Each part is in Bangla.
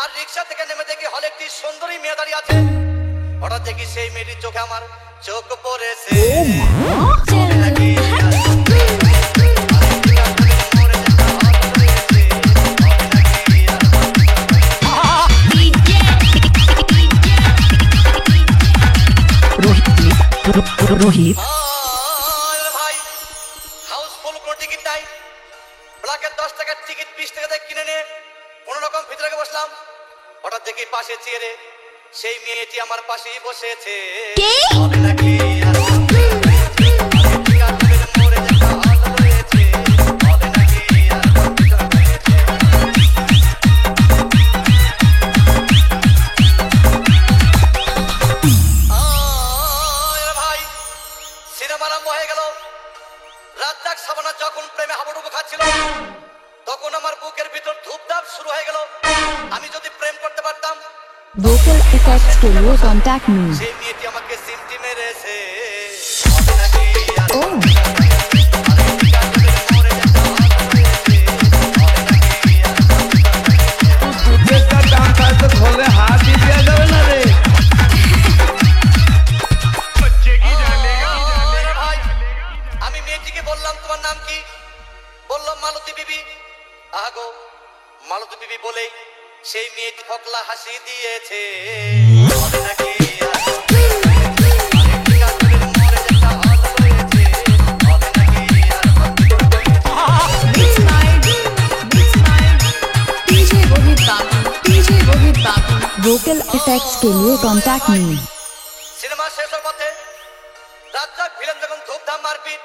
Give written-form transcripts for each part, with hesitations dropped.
আর রিক্সা থেকে নেমে দেখি হলে একটি সুন্দরী মেয়ে দাঁড়িয়ে আছে। হঠাৎ দেখি সেই মেয়েটির চোখে আমার চোখ পড়েছে। রোহিত ভাই হাউসফুল কোনো টিকিট নাই, ব্ল্যাকের 10 টাকার টিকিট 20 টাকা দিয়ে কিনে নিয়ে কোনো রকম ভিতরে বসলাম। হঠাৎ দেখি পাশে চেয়ারে সেই মেয়েটি আমার পাশেই বসেছে। রাজ্জাক সাবানা যখন প্রেমে হাবুডুবু খাচ্ছিল তখন আমার বুকের ভিতর ধূপধাপ শুরু হয়ে গেল। আমি যদি প্রেম করতে পারতাম। vocal effects के लिए contact me। সেই মেয়েটি আমাকে সিমটি মেরেছে। Oh। আমি মেয়েটিকে বললাম তোমার নাম কি? বললাম মালতী বিবি। আগো মালতী বিবি বলে সেই মেয়েটি ফকলা হাসি দিয়েছে। vocal effects के लिए contact me। সিনেমা শেষের পথে রাজ্জাক ভিলেন যখন ধূপধাম মারপিট,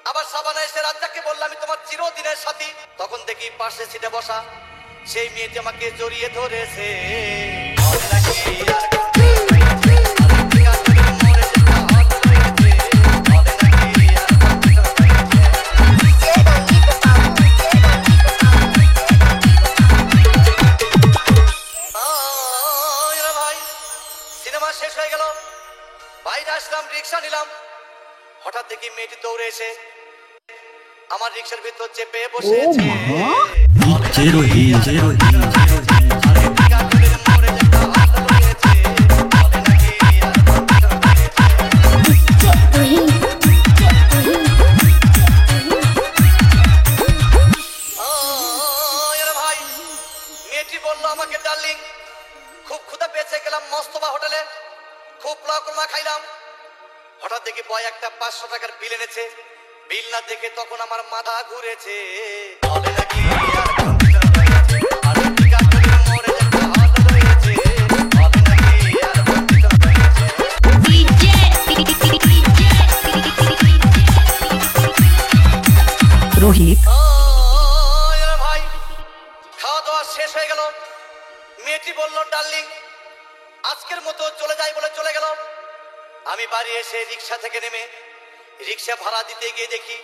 আবার সাবানা এসে রাজ্জাককে বললাম আমি তোমার চিরদিনের সাথী। তখন দেখি পাশে সিটে বসা সেই মেয়েটি আমাকে জড়িয়ে ধরেছে। সিনেমা শেষ হয়ে গেল, বাইরে আসলাম, রিক্সা নিলাম। হঠাৎ দেখি মেয়েটি দৌড়ে এসে আমার রিক্সার ভিতর চেপে বসেছে। ভাই মেয়েটি বললো আমাকে ডার্লিং, খুব ক্ষুধা পেয়েছে, গেলাম মস্তবা হোটেলে, খুব পোলাও কোরমা খাইলাম। হঠাৎ দেখি বয় একটা 500 টাকার বিল এনেছে। বিল না দেখে তখন আমার মাথা ঘুরেছে। রোহিত ভাই খাওয়া দাওয়া শেষ হয়ে গেল। মেয়েটি বলল ডার্লিং আজকের মতো চলে যাই বলে চলে গেল। আমি বাড়ি এসে রিক্সা থেকে নেমে রিক্সা ভাড়া দিতে গিয়ে দেখি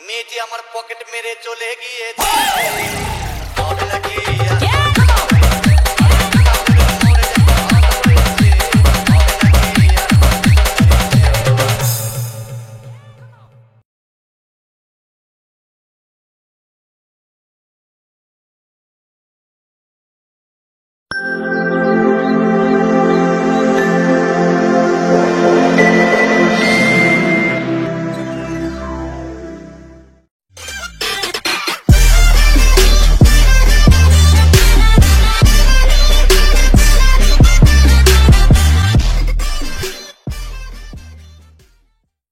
মেয়েটি আমার পকেট মেরে চলে গিয়েছে।